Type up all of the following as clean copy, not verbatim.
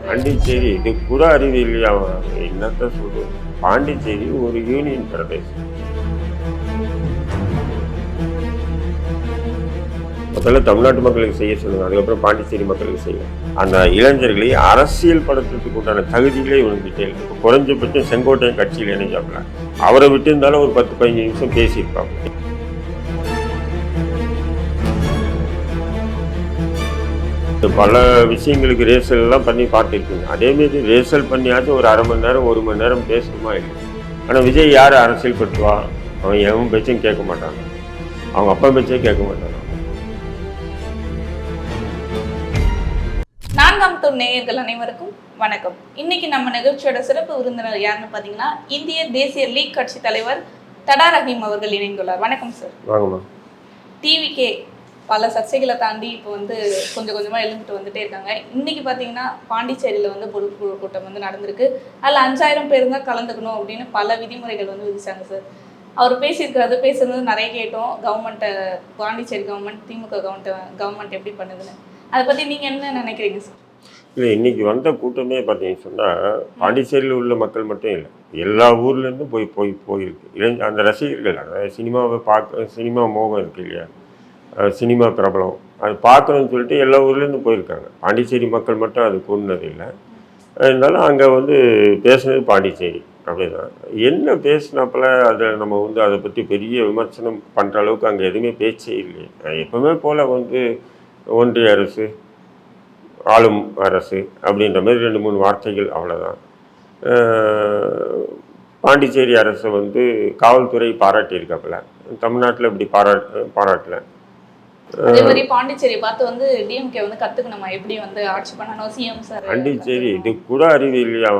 பாண்டிச்சேரி இது கூட அறிவியலையா என்னத்த சொல்றது. பாண்டிச்சேரி ஒரு யூனியன் பிரதேசம். முதல்ல தமிழ்நாட்டு மக்களுக்கு செய்ய சொல்லுங்க, அதுக்கப்புறம் பாண்டிச்சேரி மக்களுக்கு செய்யும். அந்த இளைஞர்களை அரசியல் படுத்துறதுக்கு உண்டான தகுதிகளே இவங்ககிட்ட இல்லை. இப்போ குறைஞ்சபட்சம் செங்கோட்டையன் கட்சியில் இணைஞ்சாப்புல அவரை விட்டு இருந்தாலும் ஒரு 10-15 நிமிஷம் பேசியிருப்பாங்க. பல விஷயங்களுக்கு ரேசல் எல்லாம் பண்ணி பார்த்துருக்கீங்க. அதேமாரி ரேசல் பண்ணியாச்சும் ஒரு அரை மணி நேரம் 1 மணி நேரம் பேசணுமா இல்லை. ஆனால் விஜய் யார் அரசியல் படுத்துவான்? அவன் எவன் பேச்சையும் கேட்க மாட்டான், அவங்க அப்பா பேச்சே கேட்க மாட்டான். நான்காம் தூண் நேயர்கள் அனைவருக்கும் வணக்கம். இன்னைக்கு நம்ம நிகழ்ச்சியோட சிறப்பு விருந்தினர் யாருன்னு பார்த்தீங்கன்னா, இந்திய தேசிய லீக் கட்சி தலைவர் தடா ரஹீம் அவர்கள் இணைந்துள்ளார். வணக்கம் சார். வாங்கம்மா. டிவிகே பல சர்ச்சைகளை தாண்டி இப்போ கொஞ்சம் கொஞ்சமாக எழுந்துட்டு வந்துட்டே இருக்காங்க. இன்னைக்கு பார்த்தீங்கன்னா பாண்டிச்சேரியில் பொதுக்குழு கூட்டம் நடந்திருக்கு. அதில் 5000 பேர் தான் கலந்துக்கணும் அப்படின்னு பல விதிமுறைகள் விதிச்சாங்க சார். அவர் பேசுறது நிறைய கேட்டோம். கவர்மெண்ட்டை, பாண்டிச்சேரி கவர்மெண்ட், திமுக கவர்மெண்ட் எப்படி பண்ணுதுன்னு, அதை பற்றி நீங்கள் என்ன நினைக்கிறீங்க சார்? இல்லை, இன்னைக்கு வந்த கூட்டமே பார்த்தீங்கன்னு சொன்னால் பாண்டிச்சேரியில் உள்ள மக்கள் மட்டும் இல்லை, எல்லா ஊர்லேருந்தும் போயிருக்கு. அந்த ரசிகர்கள், அதாவது சினிமா மோகம் இருக்கு இல்லையா, சினிமா பிரபலம், அது பார்க்கணும்னு சொல்லிட்டு எல்லா ஊர்லேருந்து போயிருக்காங்க. பாண்டிச்சேரி மக்கள் மட்டும் அது கூடினது இல்லை. இருந்தாலும் அங்கே பேசுனது பாண்டிச்சேரி அப்படிதான். என்ன பேசினாப்பில் அதை நம்ம அதை பற்றி பெரிய விமர்சனம் பண்ணுற அளவுக்கு அங்கே எதுவுமே பேச்சே இல்லை. எப்பவுமே போல் ஒன்றிய அரசு, ஆளும் அரசு அப்படின்ற மாதிரி 2-3 வார்த்தைகள், அவ்வளோதான். பாண்டிச்சேரி அரசை காவல்துறை பாராட்டியிருக்காப்புல, தமிழ்நாட்டில் இப்படி பாராட்டல. அதே மாதிரி பாண்டிச்சேரியை பார்த்து டிஎம்கே கத்துக்கணுமா எப்படி ஆட்சி பண்ணணும் சிஎம் சார். பாண்டிச்சேரி இது கூட அறிவியலையா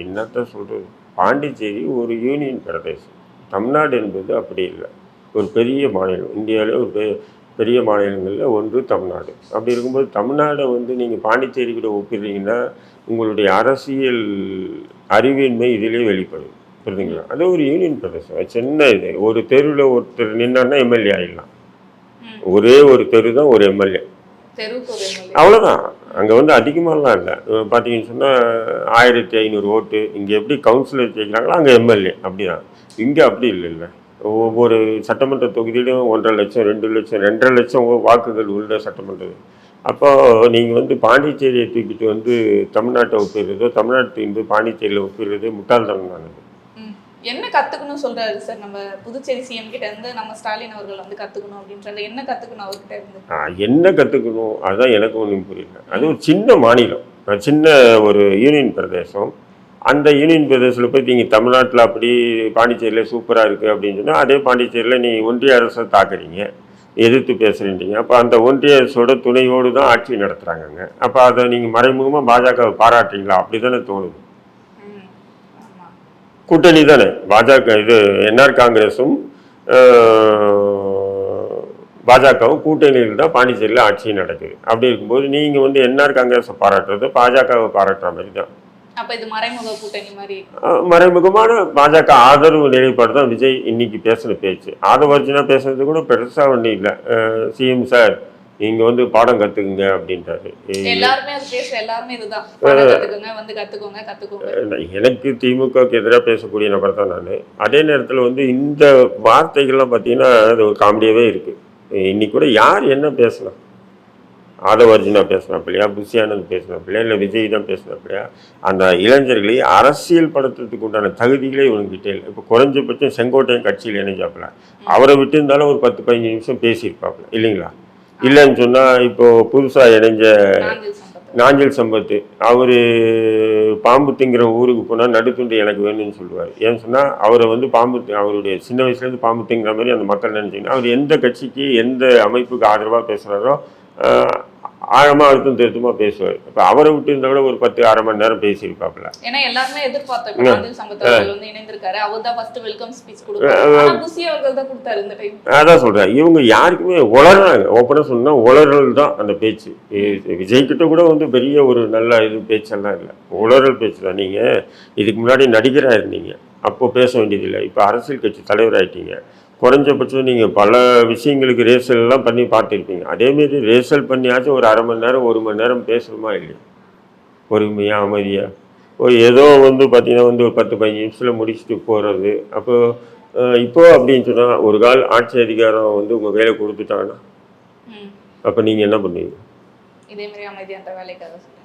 என்னத்த சொல்றது. பாண்டிச்சேரி ஒரு யூனியன் பிரதேசம். தமிழ்நாடு என்பது அப்படி இல்லை, ஒரு பெரிய மாநிலம். இந்தியாவிலே ஒரு பெரிய மாநிலங்களில் ஒன்று தமிழ்நாடு. அப்படி இருக்கும்போது தமிழ்நாடை நீங்கள் பாண்டிச்சேரி கூட ஒப்பிடுறீங்கன்னா உங்களுடைய அரசியல் அறிவின்மை இதிலே வெளிப்படும், புரியுதுங்களா? அது ஒரு யூனியன் பிரதேசம், சின்ன இது. ஒரு தெருவில் ஒருத்தர் நின்னான்னா எம்எல்ஏ ஆகிடலாம். ஒரே ஒரு தெரு தான் ஒரு எம்எல்ஏ, அவ்வளோதான். அங்கே அதிகமாகலாம் இல்லை. பார்த்தீங்கன்னு சொன்னால் 1500 ஓட்டு. இங்கே எப்படி கவுன்சிலர் ஜெயிக்கிறாங்களோ அங்கே எம்எல்ஏ அப்படிதான். இங்கே அப்படி இல்லை. ஒவ்வொரு சட்டமன்ற தொகுதியிலும் 1.5 லட்சம், 2 லட்சம், 2.5 லட்சம் வாக்குகள் உள்ள சட்டமன்றம். அப்போ நீங்கள் பாண்டிச்சேரியை தூக்கிட்டு தமிழ்நாட்டை ஒப்பிடுறதோ, தமிழ்நாட்டு பாண்டிச்சேரியில் ஒப்பிடுறதோ முட்டாள்தனம் தானது. என்ன கற்றுக்கணும் சொல்கிறாரு சார் நம்ம புதுச்சேரி சிஎம் கிட்ட இருந்து? நம்ம ஸ்டாலின் அவர்கள் கற்றுக்கணும் அப்படின்றது என்ன கற்றுக்கணும் அவர்கிட்ட இருந்து? என்ன கற்றுக்கணும் அதுதான் எனக்கு ஒன்றும் புரியல. அது ஒரு சின்ன மாநிலம், சின்ன ஒரு யூனியன் பிரதேசம். அந்த யூனியன் பிரதேசத்தில் போய் நீங்கள் தமிழ்நாட்டில் அப்படி பாண்டிச்சேரியில் சூப்பராக இருக்குது அப்படின்னு சொன்னால், அதே பாண்டிச்சேரியில் நீங்கள் ஒன்றிய அரசை தாக்குறீங்க, எதிர்த்து பேசுகிறீங்க. அப்போ அந்த ஒன்றிய அரசோட துணையோடு தான் ஆட்சி நடத்துகிறாங்கங்க. அப்போ அதை நீங்கள் மறைமுகமாக பாஜகவை பாராட்டுறீங்களா? அப்படி தானே தோணுது. கூட்டணி தானே பாஜக, இது என்ஆர் காங்கிரஸும் பாஜகவும் கூட்டணியில் தான் பாண்டிச்சேரியில் ஆட்சி நடக்குது. அப்படி இருக்கும்போது நீங்கள் என்ஆர் காங்கிரஸை பாராட்டுறது பாஜகவை பாராட்டுற மாதிரி தான். மறைமுகமான பாஜக ஆதரவு நிலைப்பாடு தான் விஜய் இன்னைக்கு பேசுன பேச்சு. ஆதவர்ஜனா பேசுறது கூட பெருசா ஒன்றும் இல்லை. சிஎம் சார் நீங்க பாடம் கத்துக்குங்க அப்படின்றாரு. எனக்கு திமுகவுக்கு எதிராக பேசக்கூடிய நபர் தான் நான். அதே நேரத்தில் இந்த வார்த்தைகள்லாம் பார்த்தீங்கன்னா அது ஒரு காமெடியாவே இருக்கு. இன்னைக்கு கூட யார் என்ன பேசலாம்? ஆதவர்ஜனா பேசினாப்பிலையா, புஷி ஆனந்த் பேசினாப்பிலையா, இல்லை விஜய் தான் பேசினாப்பிலையா? அந்த இளைஞர்களை அரசியல் படுத்துறதுக்கு உண்டான தகுதிகளே இவங்ககிட்ட இல்லை. இப்போ குறைஞ்சபட்சம் செங்கோட்டையன் கட்சியில் இணைஞ்சாப்புல அவரை விட்டு இருந்தாலும் ஒரு 10-15 நிமிஷம் பேசியிருப்பாப்புல, இல்லைங்களா? இல்லைன்னு சொன்னால் இப்போது புதுசாக இணைஞ்ச நாஞ்சில் சம்பத்து, அவர் பாம்பு திங்கிற ஊருக்கு போனால் நடுத்துண்டு எனக்கு வேணும்னு சொல்லுவார். ஏன்னு சொன்னால் அவரை அவருடைய சின்ன வயசுலேருந்து பாம்பு திங்கிற மாதிரி அந்த மக்கள் நினச்சிங்கன்னா, அவர் எந்த கட்சிக்கு எந்த அமைப்புக்கு ஆதரவாக பேசுகிறாரோ ஆழமாக அழுத்தம் திருத்தமாக பேசுவார். இப்போ அவரை விட்டு இருந்த விட ஒரு 10-1/2 மணி நேரம் பேசியிருப்பாப்புல. ஏன்னா எல்லாருமே எதிர்பார்த்தோம் அதான் சொல்கிறேன். இவங்க யாருக்குமே உளறாங்க. ஓப்பனாக சொன்னால் உளறல் தான் அந்த பேச்சு. விஜய்கிட்ட கூட பெரிய ஒரு நல்ல பேச்செல்லாம் இல்லை, உளறல் பேச்சு தான். நீங்கள் இதுக்கு முன்னாடி நடிகராக இருந்தீங்க, அப்போ பேச வேண்டியதில்லை. இப்போ அரசியல் கட்சி தலைவராகிட்டீங்க. குறைஞ்சபட்சம் நீங்கள் பல விஷயங்களுக்கு ரேசல்லாம் பண்ணி பார்த்துருப்பீங்க. அதேமாரி ரேசல் பண்ணியாச்சும் ஒரு அரை மணி நேரம் 1 மணி நேரம் பேசணுமா இல்லையா? பொறுமையாக அமைதியாக ஒரு ஏதோ வந்து பார்த்தீங்கன்னா வந்து ஒரு 10-15 நிமிஷத்தில் முடிச்சுட்டு போகிறது. அப்போ இப்போ அப்படின்னு சொன்னால் ஒரு கால் ஆட்சி அதிகாரம் வந்து உங்கள் வேலை கொடுத்துட்டாங்கன்னா ம். அப்போ நீங்கள் என்ன பண்ணுவீங்க? இதே மாதிரி அமைதியான வேலைக்காக சொல்லுங்க.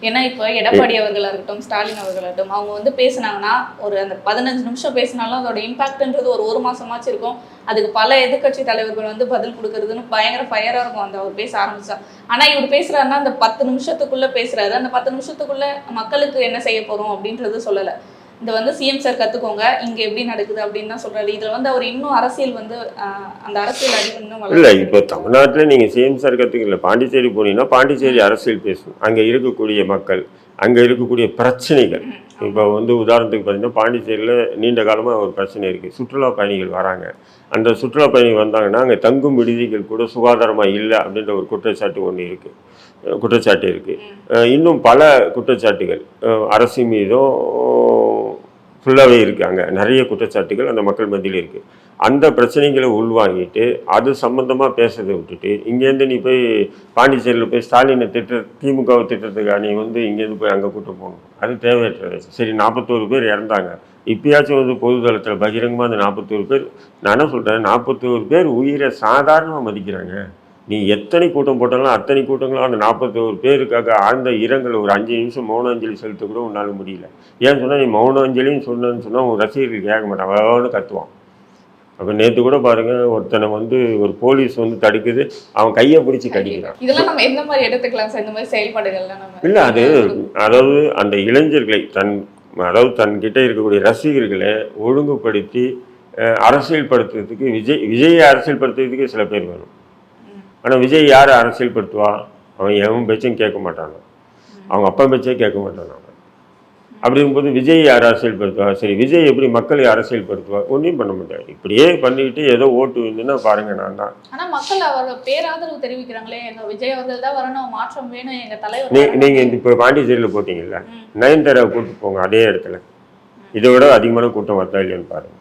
ஏன்னா இப்போ எடப்பாடி அவர்களா இருக்கட்டும், ஸ்டாலின் அவர்களா இருக்கட்டும், அவங்க வந்து பேசுனாங்கன்னா ஒரு அந்த 15 நிமிஷம் பேசினாலும் அதோட இம்பாக்ட்ன்றது ஒரு மாசமாச்சு இருக்கும். அதுக்கு பல எதிர்க்கட்சி தலைவர்கள் வந்து பதில் கொடுக்கறதுன்னு பயங்கர ஃபயரா இருக்கும் அந்த அவர் பேச ஆரம்பிச்சா. ஆனா இவர் பேசுறாருன்னா அந்த 10 நிமிஷத்துக்குள்ள பேசுறாரு. அந்த 10 நிமிஷத்துக்குள்ள மக்களுக்கு என்ன செய்ய போறோம் அப்படின்றது சொல்லல. இந்த வந்து சிஎம் சார் கத்துக்கோங்க, இங்க எப்படி நடக்குது அப்படின்னு தான் சொல்றாரு. இதுல வந்து அவர் இன்னும் அரசியல் வந்து அந்த அரசியல் அடி இன்னும் இல்லை, இப்போ தமிழ்நாட்டில் நீங்கள் சேம் சார் கற்றுக்கல. பாண்டிச்சேரி போனீங்கன்னா பாண்டிச்சேரி அரசியல் பேசணும். அங்கே இருக்கக்கூடிய மக்கள், அங்கே இருக்கக்கூடிய பிரச்சனைகள். இப்போ வந்து உதாரணத்துக்கு பார்த்தீங்கன்னா பாண்டிச்சேரியில் நீண்ட காலமாக ஒரு பிரச்சனை இருக்குது. சுற்றுலா பயணிகள் வராங்க. அந்த சுற்றுலா பயணிகள் வந்தாங்கன்னா அங்கே தங்கும் விடுதிகள் கூட சுகாதாரமாக இல்லை அப்படின்ற ஒரு குற்றச்சாட்டு இருக்குது. இன்னும் பல குற்றச்சாட்டுகள் அரசு மீதும் ஃபுல்லாகவே இருக்குது. அங்கே நிறைய குற்றச்சாட்டுகள் அந்த மக்கள் மத்தியில் இருக்குது. அந்த பிரச்சனைகளை உள்வாங்கிட்டு அது சம்மந்தமாக பேசுறதை விட்டுட்டு இங்கேருந்து நீ போய் பாண்டிச்சேரியில் போய் ஸ்டாலினை திமுகவை திட்டத்துக்காக நீ வந்து இங்கேருந்து போய் அங்கே கூட்டம் போகணும். அது தேவையற்றது. சரி, 41 பேர் இறந்தாங்க. இப்பயாச்சும் வந்து பொதுதளத்தில் பகிரங்கமாக அந்த 41 பேர், நான் என்ன சொல்கிறேன், 41 பேர் உயிரை சாதாரணமாக மதிக்கிறாங்க. நீ எத்தனை கூட்டம் போட்டாலும் அத்தனை கூட்டங்களும் அந்த 41 பேருக்காக ஆழ்ந்த இரங்கல் ஒரு 5 நிமிஷம் மௌன அஞ்சலி செலுத்த கூட உன்னால் முடியல. ஏன்னு சொன்னால் நீ மௌன அஞ்சலின்னு சொன்னேன்னு சொன்னால் உன் ரசிகர்கள் கேட்க மாட்டான், அவ்வளோன்னு கத்துவான். அப்போ நேற்று கூட பாருங்கள், ஒருத்தனை வந்து ஒரு போலீஸ் வந்து தடுக்குது, அவன் கையை பிடிச்சி கடிக்கிறான். இதெல்லாம் நம்ம எந்த மாதிரி எடுத்துக்கலாம் சார்? இந்த மாதிரி செயல்பாடுகள்லாம் நம்ம இல்லை, அதாவது அந்த இளைஞர்களை தன்கிட்ட இருக்கக்கூடிய ரசிகர்களை ஒழுங்குபடுத்தி அரசியல்படுத்துறதுக்கு விஜயை அரசியல்படுத்துறதுக்கு சில பேர் வேணும். ஆனால் விஜய் யாரை அரசியல்படுத்துவா? அவன் எவன் பேச்சும் கேட்க மாட்டானோ, அவங்க அப்பா பேச்சே கேட்க மாட்டானோ. அப்படி இருக்கும்போது விஜய் யார் அரசியல்படுத்துவா? சரி, விஜய் எப்படி மக்களை அரசியல்படுத்துவா? ஒன்றையும் பண்ண மாட்டார். இப்படியே பண்ணிக்கிட்டு ஏதோ ஓட்டு வந்துன்னா பாருங்க, நான் தான். ஆனால் மக்கள் அவர்கள் பேராதரவு தெரிவிக்கிறாங்களே, எங்கள் விஜய் அவர்கள் தான் வரணும், மாற்றம் வேணும், எங்கள் தலைவர். நீங்கள் இப்போ பாண்டிச்சேரியில் போட்டிங்கல்ல, நயன்தாராவை கூப்பிட்டு போங்க அதே இடத்துல, இதை விட அதிகமான கூட்டம் வரதா இல்லையான்னு பாருங்க.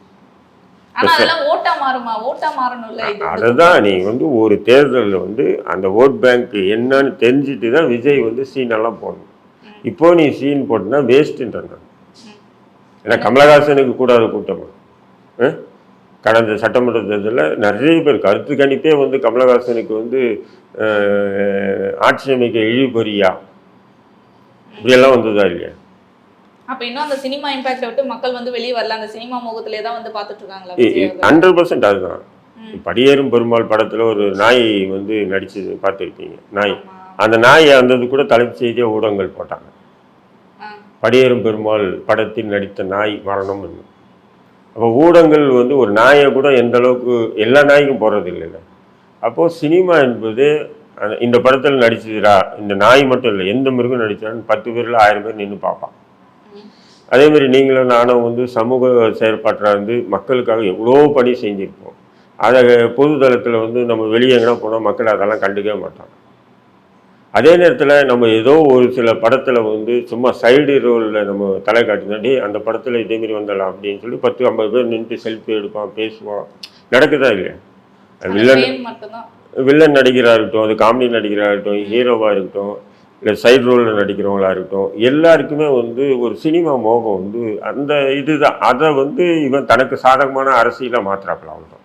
அதுதான் நீங்கள் வந்து ஒரு தேர்தலில் வந்து அந்த ஓட் பேங்க் என்னன்னு தெரிஞ்சுட்டு தான் விஜய் வந்து சீனெல்லாம் போடணும். இப்போ நீ சீன் போட்டுனா வேஸ்ட்டுன்றாங்க. ஏன்னா கமலஹாசனுக்கு கூடாத கூட்டமா? கடந்த சட்டமன்ற தேர்தலில் நிறைய பேர் கருத்து கணிப்பே வந்து கமலஹாசனுக்கு வந்து ஆட்சி அமைக்க இழிபொறியா இப்படியெல்லாம் வந்ததா இல்லையா? அப்ப இன்னும் அந்த சினிமா இம்பாக்ட விட்டு மக்கள் வந்து வெளியே வரல, அந்த சினிமா முகத்திலே தான் வந்து பார்த்துட்டு இருக்காங்களா? 100% அதுதான். படியேறும் பெருமாள் படத்துல ஒரு நாய் வந்து நடிச்சது பார்த்துருக்கீங்க. நாய், அந்த நாயை வந்தது கூட தலைப்பு செய்தியாக ஊடகங்கள் போட்டாங்க. படியேறும் பெருமாள் படத்தில் நடித்த நாய் மரணம். அப்போ ஊடகங்கள் வந்து ஒரு நாயை கூட எந்த அளவுக்கு எல்லா நாய்க்கும் போடுறது இல்லைல்ல. அப்போது சினிமா என்பது இந்த படத்தில் நடிச்சதுரா, இந்த நாய் மட்டும் இல்லை, எந்த மிருகம் நடித்தாலும் 10 பேரில் 1000 பேர் நின்று பார்ப்பான். அதேமாதிரி நீங்களும் நானும் வந்து சமூக செயற்பாட்டில் வந்து மக்களுக்காக எவ்வளோ பணி செஞ்சுருப்போம். அதை பொதுதளத்தில் வந்து நம்ம வெளியே எங்கன்னா போனால் மக்கள் அதெல்லாம் கண்டுக்கவே மாட்டாங்க. அதே நேரத்தில் நம்ம ஏதோ ஒரு சில படத்தில் வந்து சும்மா சைடு ரோலில் நம்ம தலை காட்டினாடி அந்த படத்தில் இதேமாரி வந்துடலாம் அப்படின்னு சொல்லி 10-50 பேர் நின்று செல்ஃபி எடுப்பான், பேசுவான். நடக்குதா இல்லையா? வில்லன் நடிகராக இருக்கட்டும், அது காமெடி நடிகராக இருக்கட்டும், ஹீரோவாக இருக்கட்டும், இல்லை சைடு ரோலில் நடிக்கிறவங்களா இருக்கட்டும், எல்லாருக்குமே வந்து ஒரு சினிமா மோகம் வந்து அந்த இதுதான். அதை வந்து இவன் தனக்கு சாதகமான அரசியலாக மாற்றுறாப்பலாம். அவ்வளோதான்.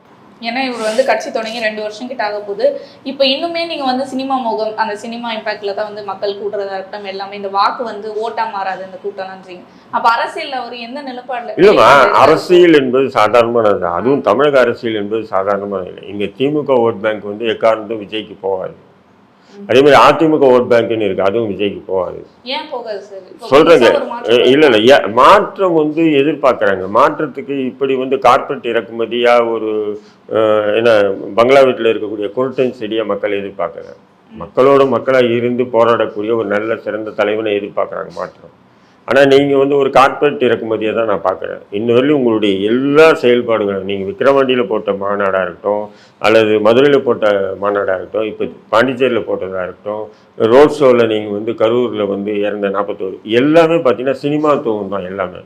ஏன்னா இவர் வந்து கட்சி தொடங்கி 2 வருஷம் கிட்ட ஆக போகுது. இப்போ இன்னுமே நீங்கள் வந்து சினிமா மோகம், அந்த சினிமா இம்பாக்டில் தான் வந்து மக்கள் கூட்டுறதா இருக்கட்டும், எல்லாமே இந்த வாக்கு வந்து ஓட்டாக மாறாது இந்த கூட்டம்லான்றீங்க. அப்போ அரசியல் அவர் எந்த நிலப்பாடில்? இல்லைம்மா, அரசியல் என்பது சாதாரணமானது. அதுவும் தமிழக அரசியல் என்பது சாதாரணமானது இல்லை. இங்கே திமுக ஓட் பேங்க் வந்து எக்காரணத்தும் விஜய்க்கு போகாது. அதே மாதிரி அதிமுக ஓட் பேங்க்னு இருக்கு, அதுவும் விஜய்க்கு போகாது. ஏன் போகாது சார்? சொல்றேங்க. இல்லை, மாற்றம் வந்து எதிர்பார்க்குறாங்க. மாற்றத்துக்கு இப்படி வந்து கார்பரேட் இறக்குமதியா ஒரு என்ன பங்களா வீட்டில் இருக்கக்கூடிய குருட்டன் செடியை மக்கள் எதிர்பார்க்குறாங்க. மக்களோட மக்களாக இருந்து போராடக்கூடிய ஒரு நல்ல சிறந்த தலைவனை எதிர்பார்க்குறாங்க மாற்றம். ஆனால் நீங்கள் வந்து ஒரு கார்பரேட் இறக்குமதியை தான் நான் பார்க்குறேன். இன்ன வரையும் உங்களுடைய எல்லா செயல்பாடுகளும், நீங்கள் விக்கிரவாண்டியில் போட்ட மாநாடாக இருக்கட்டும், அல்லது மதுரையில் போட்ட மாநாடாக இருக்கட்டும், இப்போ பாண்டிச்சேரியில் போட்டதாக இருக்கட்டும், ரோட் ஷோவில் நீங்கள் வந்து கரூரில் வந்து இறந்த 41 எல்லாமே பார்த்தீங்கன்னா சினிமாத்துவம் தான். எல்லாமே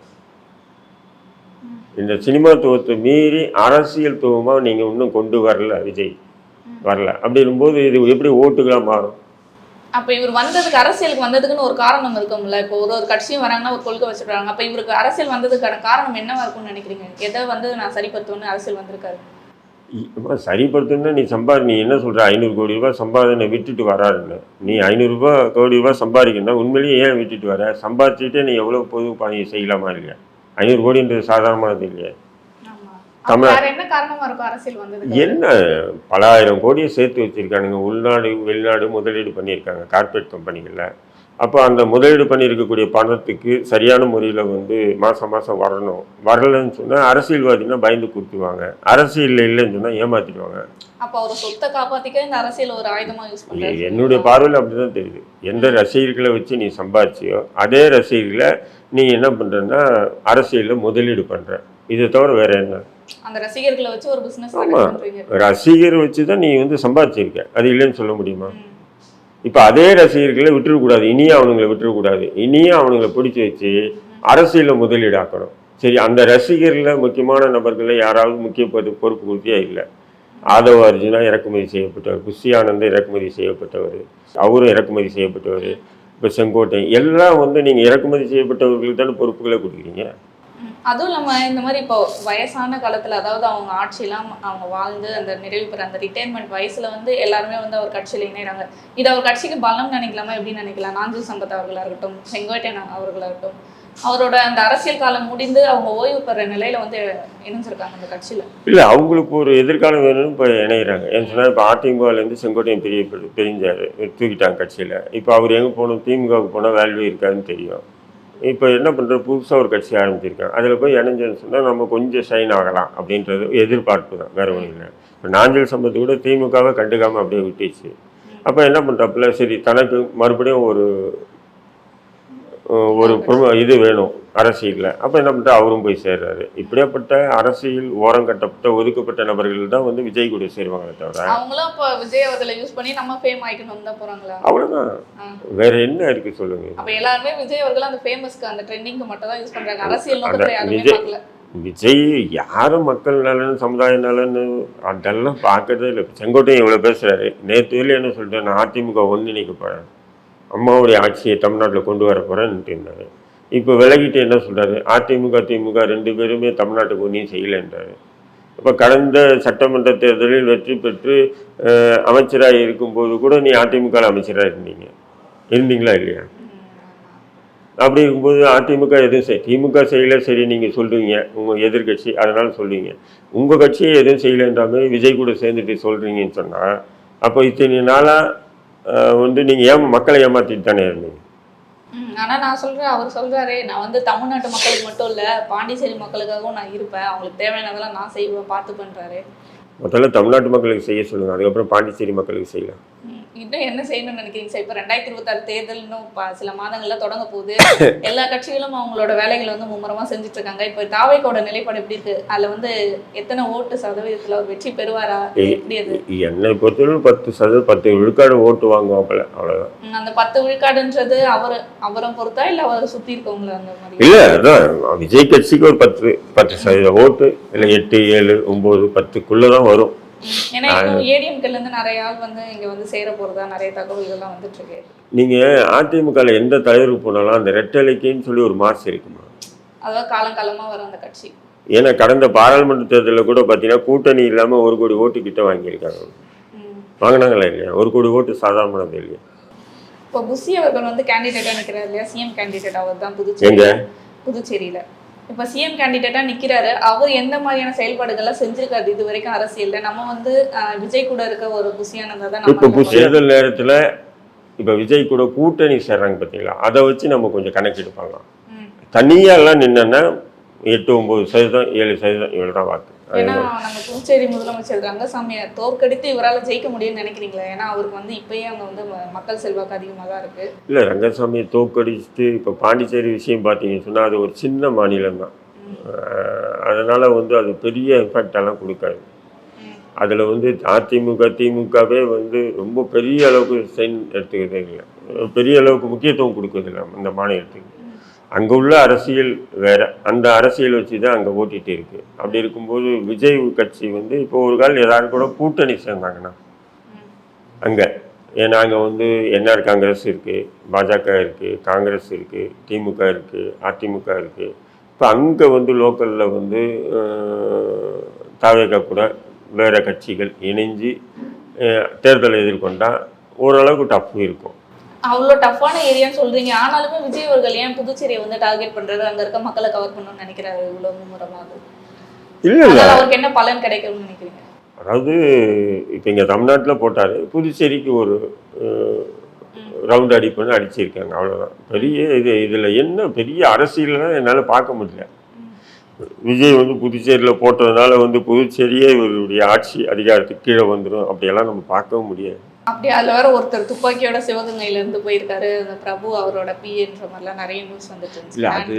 இந்த சினிமாத்துவத்தை மீறி அரசியல் துவமாக நீங்கள் இன்னும் கொண்டு வரல, விஜய் வரல. அப்படின்னும்போது இது எப்படி ஓட்டுகளாக மாறும்? அப்ப இவர் வந்ததுக்கு அரசியலுக்கு வந்ததுக்குன்னு ஒரு காரணம் இருக்கும்ல. இப்போ ஒரு கட்சியும் வராங்கன்னா ஒரு கொள்கை வச்சுக்கிறாங்க. அப்ப இவருக்கு அரசியல் வந்ததுக்கான காரணம் என்னவா இருக்கும்னு நினைக்கிறீங்க? எதை வந்து நான் சரிப்படுத்துவேன்னு அரசியல் வந்திருக்காரு? சரிப்படுத்தணும்னா நீ என்ன சொல்ற 500 கோடி ரூபாய் சம்பாதனை விட்டுட்டு வராருன்னு. நீ 500 கோடி ரூபாய் சம்பாதிக்கணும்னா உண்மையிலேயே ஏன் விட்டுட்டு வர? சம்பாதிச்சுட்டே நீ எவ்வளோ பொது பணி செய்யலாமா இல்லையா? 500 கோடின்றது சாதாரணமானது இல்லையா? வேற என்ன காரணமா இருக்கும் அரசியல் வந்தது? என்ன பல ஆயிரம் கோடியை சேர்த்து வச்சிருக்கானுங்க. உள்நாடு வெளிநாடு முதலீடு பண்ணியிருக்காங்க கார்பரேட் கம்பெனிகளில். அப்போ அந்த முதலீடு பண்ணியிருக்கக்கூடிய பணத்துக்கு சரியான முறையில் வந்து மாதம் மாதம் வரணும். வரலைன்னு சொன்னால் அரசியல்வாதினா பயந்து கொடுத்துருவாங்க. அரசியல் இல்லைன்னு சொன்னால் ஏமாற்றிடுவாங்க. அப்போ அவர் சொத்தை காப்பாற்றிக்க இந்த அரசியல் ஒரு ஆயுதமாக யூஸ் பண்ணுறாங்க. என்னுடைய பார்வையில் அப்படி தான் தெரியுது. எந்த ரசிகர்களை வச்சு நீ சம்பாதிச்சியோ அதே ரசிகர்களை நீ என்ன பண்ணுறன்னா அரசியலில் முதலீடு பண்ணுற. இதை தவிர வேற என்ன? அந்த ரசிகர்களை வச்சு ஒரு பிசினஸ். ஆமாம், ரசிகர் வச்சு தான் நீ வந்து சம்பாதிச்சிருக்க. அது இல்லைன்னு சொல்ல முடியுமா? இப்போ அதே ரசிகர்களை விட்டுறக்கூடாது. இனியும் அவனுங்களை விட்டுறக்கூடாது. இனியும் அவனுங்களை பிடிச்சி வச்சு அரசியலில் முதலீடாக்கணும். சரி, அந்த ரசிகர்களில் முக்கியமான நபர்களை யாராவது முக்கிய பொறுப்பு கொடுத்தியா? இல்லை. ஆதவ அர்ஜுனா இறக்குமதி செய்யப்பட்டவர், புஷி ஆனந்த் இறக்குமதி செய்யப்பட்டவர், அவரும் இறக்குமதி செய்யப்பட்டவர். இப்போ செங்கோட்டை எல்லாம் வந்து நீங்கள் இறக்குமதி செய்யப்பட்டவர்களுக்கு தானே பொறுப்புகளை கொடுக்குறீங்க. அதுவும் இல்லாமல் இந்த மாதிரி இப்போ வயசான காலத்தில், அதாவது அவங்க ஆட்சியெல்லாம் அவங்க வாழ்ந்து அந்த நிறைவு பெற அந்த ரிட்டைர்மெண்ட் வயசில் வந்து எல்லாருமே வந்து அவர் கட்சியில் இணைகிறாங்க. இது அவர் கட்சிக்கு பலம் நினைக்கலாமா? எப்படி நினைக்கலாம்? நாஞ்சில் சம்பத் அவர்களாக இருக்கட்டும், செங்கோட்டையன் அவர்களாகட்டும், அவரோட அந்த அரசியல் காலம் முடிந்து அவங்க ஓய்வு பெற நிலையில் வந்து இணைஞ்சிருக்காங்க அந்த கட்சியில். இல்லை, அவங்களுக்கு ஒரு எதிர்காலம் வேணும்னு இப்போ இணைகிறாங்க. ஏன்னு சொன்னால் இப்போ அதிமுகலேருந்து செங்கோட்டையன் பிரிஞ்சார், தூக்கிட்டாங்க கட்சியில். இப்போ அவர் எங்கே போகணும்? திமுகவுக்கு போனால் வேல்யூ இருக்காதுன்னு தெரியும். இப்போ என்ன பண்ணுற, புதுசாக ஒரு கட்சி ஆரம்பிச்சிருக்காங்க. அதில் போய் இணைஞ்சேன்னு சொன்னால் நம்ம கொஞ்சம் ஷைன் ஆகலாம் அப்படின்றது எதிர்பார்ப்பு தான், வேறு ஒன்றும் இல்லை. இப்போ நாஞ்சில் சம்பத்து கூட திமுகவை கண்டுக்காமல் அப்படியே விட்டுச்சு. அப்போ என்ன பண்ணுறாப்புல, சரி தனக்கு மறுபடியும் ஒரு இது வேணும் அரசியலில். அப்போ என்ன பண்ணுறா, அவரும் போய் சேர்றாரு. இப்படியாப்பட்ட அரசியல் ஓரம் கட்டப்பட்ட ஒதுக்கப்பட்ட நபர்கள் தான் வந்து விஜய் கூட சேருவாங்களே தவிர அவங்களும் இப்போ விஜய் அவர்களை யூஸ் பண்ணி நம்ம ஃபேம் ஆகிக்கணும் தான் போகிறாங்களா? அவ்வளோதான், வேற என்ன இருக்கு சொல்லுங்க. அப்போ எல்லாருமே விஜய் அவர்கள் அந்த ஃபேமஸ்க்கு அந்த ட்ரெண்டிங்க்கு மட்டும் தான் யூஸ் பண்ணுறாங்க. அரசியல் நோக்கத்தில் யாருமே பார்க்கல. விஜய் யாரும் மக்கள் நலன் சமுதாய நலன் அதெல்லாம் பார்க்கறதே இல்லை. செங்கோட்டையன் இவ்வளோ பேசுகிறாரு. நேற்று வெளியே என்ன சொல்லிட்டேன், நான் அதிமுக ஒன்றிணைக்க போகிறேன், அம்மாவுடைய ஆட்சியை தமிழ்நாட்டில் கொண்டு வர போகிறேன்ட்டு இருந்தார். இப்போ விலகிட்டு என்ன சொல்கிறாரு, அதிமுக திமுக ரெண்டு பேருமே தமிழ்நாட்டுக்கு ஒன்றையும் செய்யலைன்றாரு. இப்போ கடந்த சட்டமன்ற தேர்தலில் வெற்றி பெற்று அமைச்சராக இருக்கும்போது கூட நீ அதிமுக அமைச்சராக இருந்தீங்களா இல்லையா? அப்படி இருக்கும்போது அதிமுக எதுவும் திமுக செய்யலை, சரி நீங்கள் சொல்கிறீங்க உங்கள் எதிர்கட்சி, அதனால் சொல்கிறீங்க. உங்கள் கட்சியை எதுவும் செய்யலைன்ற மாதிரி விஜய் கூட சேர்ந்துட்டு சொல்கிறீங்கன்னு சொன்னால் அப்போ இத்தனை நாளாக வந்து நீங்கள் மக்களை ஏமாற்றிட்டு தானே இருந்தீங்க. ஆனால் நான் சொல்கிறேன், அவர் சொல்கிறாரே, நான் வந்து தமிழ்நாட்டு மக்களுக்கு மட்டும் இல்லை பாண்டிச்சேரி மக்களுக்காகவும் நான் இருப்பேன், அவங்களுக்கு தேவையானதெல்லாம் நான் செய்வேன் பார்த்து பண்ணுறாரு. முதல்ல தமிழ்நாட்டு மக்களுக்கு செய்ய சொல்லுங்கள், அதுக்கப்புறம் பாண்டிச்சேரி மக்களுக்கு செய்யலாம். இன்னும் என்ன செய்யணும்னு நினைக்கிறீங்க சார்? இப்போ 2026 தேர்தல் இன்னும் சில மாதங்கள்ல தொடங்க போகுது. எல்லா கட்சிகளும் அவங்களோட வேலைகளை வந்து மும்முரமாக செஞ்சுட்டு இருக்காங்க. இப்போ தாவேக்கோட நிலைப்பாடு எப்படி இருக்கு? அதில் வந்து எத்தனை ஓட்டு சதவீதத்தில் அவர் வெற்றி பெறுவாரா? எப்படி அது? என்னை பொறுத்தவரை 10 விழுக்காடு ஓட்டு வாங்குவாங்கல்ல, அவ்வளோதான். அந்த 10 விழுக்காடுன்றது அவரை பொறுத்தா இல்லை அவர் சுற்றி இருக்கவங்கள அந்த மாதிரி? இல்லை, அதான் விஜய் கட்சிக்கு ஒரு 10% ஓட்டு, இல்லை 8, 7, 9, 10க்குள்ளே தான் வரும். ஏன்னா ஏடிஎம்கேல இருந்து நிறைய ஆள் வந்து இங்க வந்து சேர போறதா நிறைய தகவல்கள்லாம் வந்துட்டு இருக்கு. நீங்க அதிமுகல எந்த தலைவருக்கு போனாலும் அந்த ரெட்டலைக்குன்னு சொல்லி ஒரு மார்க்ஸ் இருக்குமா? அதாவது காலங்காலமா வர அந்த கட்சி. ஏன்னா கடந்த பாராளுமன்ற தேர்தலில் கூட பார்த்தீங்கன்னா கூட்டணி இல்லாமல் 1 கோடி ஓட்டு கிட்ட வாங்கியிருக்காங்க. வாங்கினாங்களா இல்லையா? 1 கோடி ஓட்டு சாதாரணமானது இல்லையா? இப்போ புஷி அவர்கள் வந்து கேண்டிடேட்டாக நிற்கிறார் இல்லையா, சிஎம் கேண்டிடேட் அவர் தான் புதுச்சேரியில். இப்போ சிஎம் கேண்டிடேட்டாக நிற்கிறாரு. அவர் எந்த மாதிரியான செயல்பாடுகள்லாம் செஞ்சிருக்காரு இது வரைக்கும் அரசியலில்? நம்ம வந்து விஜய் கூட இருக்க ஒரு புஷியானதை தான் இப்போ தேர்தல் நேரத்தில் இப்போ விஜய் கூட கூட்டணி சேர்றாங்க பார்த்தீங்களா, அதை வச்சு நம்ம கொஞ்சம் கணக்கெடுப்பாங்க. தனியாலாம் நின்னா 8, 9%, 7% இவ்வளோ தான் வாக்கு. ஏன்னா நம்ம புதுச்சேரி முதலமைச்சர் ரங்கசாமியை தோற்கடித்து இவரால் ஜெயிக்க முடியும்னு நினைக்கிறீங்களா? ஏன்னா அவருக்கு வந்து இப்பயே அங்கே வந்து மக்கள் செல்வாக்கு அதிகமாக தான் இருக்குது. இல்லை, ரங்கசாமியை தோற்கடிச்சுட்டு இப்போ பாண்டிச்சேரி விஷயம் பார்த்தீங்கன்னு சொன்னால் அது ஒரு சின்ன மாநிலம் தான். அதனால் வந்து அது பெரிய இம்பேக்டெல்லாம் கொடுக்காது. அதில் வந்து அதிமுக திமுகவே வந்து ரொம்ப பெரிய அளவுக்கு சைன் எடுத்துக்கிறதே இல்லை, பெரிய அளவுக்கு முக்கியத்துவம் கொடுக்குறதில்ல அந்த மாநிலத்துக்கு. அங்கே உள்ள அரசியல் வேறு, அந்த அரசியல் வச்சு தான் அங்கே ஓட்டிகிட்டு இருக்குது. அப்படி இருக்கும்போது விஜய் கட்சி வந்து இப்போ ஒரு கால் எல்லாரும் கூட கூட்டணி சேர்ந்தாங்கன்னா அங்கே ஏன்னா அங்கே வந்து என்ஆர் காங்கிரஸ் இருக்குது, பாஜக இருக்குது, காங்கிரஸ் இருக்குது, திமுக இருக்குது, அதிமுக இருக்குது. இப்போ அங்கே வந்து லோக்கலில் வந்து தாவேகா கூட வேறு கட்சிகள் இணைஞ்சு தேர்தலை எதிர்கொண்டால் ஓரளவுக்கு டஃப் இருக்கும். அவ்வளோ டஃப்பான ஏரியான்னு சொல்றீங்க, ஆனாலுமே விஜய் அவர்கள் ஏன் புதுச்சேரியை வந்து டார்கெட் பண்றாரு, அங்க இருக்க மக்களை கவர் பண்ணணும்னு நினைக்கிறாரு இவ்வளவு மும்முரமாக? இல்லை இல்லை, அவருக்கு என்ன பலன் கிடைக்கும்னு நினைக்கிறீங்க? அதாவது இப்போ இங்கே தமிழ்நாட்டில் போட்டார், புதுச்சேரிக்கு ஒரு ரவுண்ட் அடிப்புன்னு அடிச்சிருக்காங்க, அவ்வளோதான். பெரிய இதில் என்ன பெரிய அரசியல்லாம் என்னால் பார்க்க முடியல. விஜய் வந்து புதுச்சேரியில் போட்டதுனால வந்து புதுச்சேரியே இவருடைய ஆட்சி அதிகாரத்துக்கு கீழே வந்துடும் அப்படியெல்லாம் நம்ம பார்க்கவும் முடியாது. அப்படி அதில் வேற ஒருத்தர் துப்பாக்கியோட சிவகங்கையில இருந்து போயிருக்காரு, அந்த பிரபு அவரோட பிஏன்ற மாதிரிலாம் நிறைய நியூஸ் வந்துட்டு இருந்துச்சு. இல்லை, அது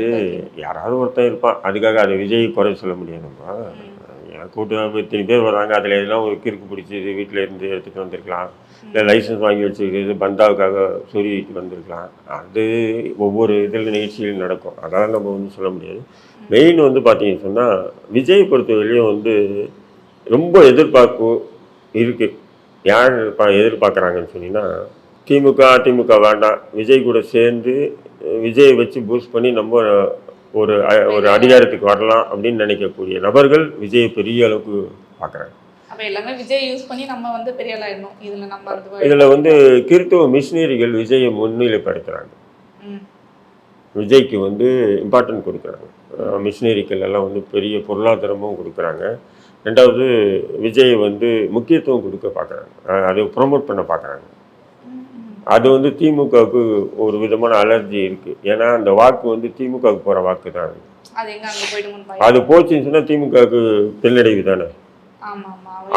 யாராவது ஒருத்தன் இருப்பான், அதுக்காக அதை விஜய் குறை சொல்ல முடியாதுப்பா. கூட்டம் இத்தனை பேர் வராங்க, அதில் எதெல்லாம் ஒரு கிறுக்கு பிடிச்சி வீட்டில் இருந்து எடுத்துகிட்டு வந்திருக்கலாம், இல்லை லைசன்ஸ் வாங்கி வச்சுக்கிறது பந்தாவுக்காக சொல்லிட்டு வந்திருக்கலாம். அது ஒவ்வொரு இதில் நிகழ்ச்சியிலும் நடக்கும், அதெல்லாம் நம்ம வந்து சொல்ல முடியாது. மெயின் வந்து பார்த்தீங்கன்னு சொன்னால் விஜய் பொறுத்தவரையிலையும் வந்து ரொம்ப எதிர்பார்ப்பு இருக்குது. யார் எதிர்பார்க்குறாங்கன்னு சொன்னீங்கன்னா, திமுக அதிமுக வேண்டாம், விஜய் கூட சேர்ந்து விஜயை வச்சு பூஸ்ட் பண்ணி நம்ம ஒரு அதிகாரத்துக்கு வரலாம் அப்படின்னு நினைக்கக்கூடிய நபர்கள் விஜயை பெரிய அளவுக்கு பார்க்குறாங்க. அப்போ எல்லாமே விஜய் யூஸ் பண்ணி நம்ம வந்து பெரிய ஆளாயிடணும். இதில் வந்து கிறித்துவ மிஷினரிகள் விஜயை முன்னிலைப்படுத்துகிறாங்க, விஜய்க்கு வந்து இம்பார்ட்டன்ட் கொடுக்குறாங்க. மிஷினரிகள் எல்லாம் வந்து பெரிய பொருளாதாரமும் கொடுக்குறாங்க. ரெண்டாவது விஜய் வந்து முக்கியத்துவம் கொடுக்க பார்க்குறாங்க, அதை ப்ரொமோட் பண்ண பார்க்குறாங்க. அது வந்து திமுகவுக்கு ஒரு விதமான அலர்ஜி இருக்குது. ஏன்னா அந்த வாக்கு வந்து திமுகவுக்கு போகிற வாக்கு தான். அது போச்சுன்னு சொன்னால் திமுகவுக்கு பின்னடைவு தானே.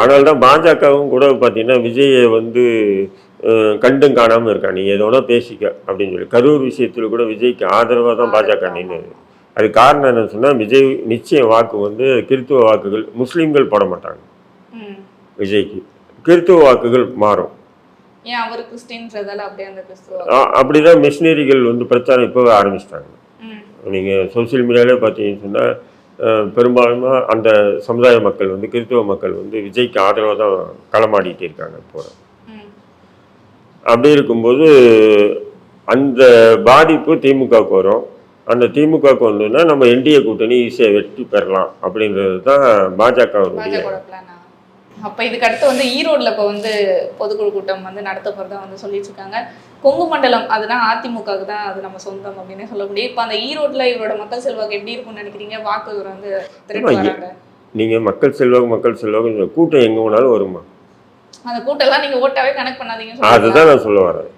அதனால தான் பாஜகவும் கூட பார்த்தீங்கன்னா விஜயை வந்து கண்டும் காணாமல் இருக்கா, நீ எதோட பேசிக்க அப்படின்னு சொல்லி கரூர் விஷயத்தில் கூட விஜய்க்கு ஆதரவாக தான் பாஜக நின்று. அது காரணம் என்னன்னு சொன்னால், விஜய் நிச்சயம் வாக்கு வந்து கிறித்துவ வாக்குகள், முஸ்லீம்கள் போட மாட்டாங்க விஜய்க்கு, கிறித்துவ வாக்குகள் மாறும். அப்படிதான் மிஷினரிகள் வந்து பிரச்சாரம் இப்போவே ஆரம்பிச்சிட்டாங்க. நீங்கள் சோசியல் மீடியாவிலே பார்த்தீங்கன்னு சொன்னால் பெரும்பாலும் அந்த சமுதாய மக்கள் வந்து கிறித்துவ மக்கள் வந்து விஜய்க்கு ஆதரவாக தான் களமாடிட்டு இருக்காங்க இப்போ. அப்படி இருக்கும்போது அந்த பாதிப்பு திமுகவுக்கு வரும். அந்த திமுகவுக்கு வந்தோன்னா நம்ம என்டிஏ கூட்டணி ஈஸியாக வெற்றி பெறலாம் அப்படின்றது தான் பாஜகவுடைய. அப்போ இதுக்கு அடுத்து வந்து ஈரோடில் இப்போ வந்து பொதுக்குழு கூட்டம் வந்து நடத்த போகிறதா வந்து சொல்லிட்டு இருக்காங்க. கொங்கு மண்டலம் அதுனா அதிமுகவுக்கு தான் அது நம்ம சொந்தம் அப்படின்னு சொல்ல முடியும். இப்போ அந்த ஈரோட்டில் இவரோட மக்கள் செல்வாக்கு எப்படி இருக்கும்னு நினைக்கிறீங்க? வாக்கு வந்து திரட்டுவாங்க. நீங்கள் மக்கள் செல்வாக்கு கூட்டம் எங்கே வேணாலும் வருமா? அந்த கூட்டம்லாம் நீங்கள் ஓட்டாவே கனெக்ட் பண்ணாதீங்க, அதுதான் நான் சொல்ல வரேன்.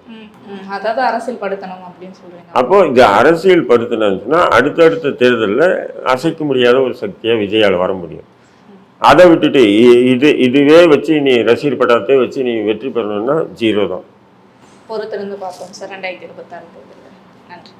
அதாவது அரசியல் படுத்தணும் அப்படின்னு சொல்றீங்க. அப்போ இந்த அரசியல் படுத்தினா அடுத்தடுத்த தேர்தலில் அசைக்க முடியாத ஒரு சக்தியாக விஜயால் வர முடியும். அதை விட்டுட்டு இதுவே வச்சு நீ ரசிகர் பட்டாளத்தை வச்சு நீ வெற்றி பெறணும்னா 0 தான். பொறுத்திருந்து பார்ப்போம் சார் 2026. நன்றி.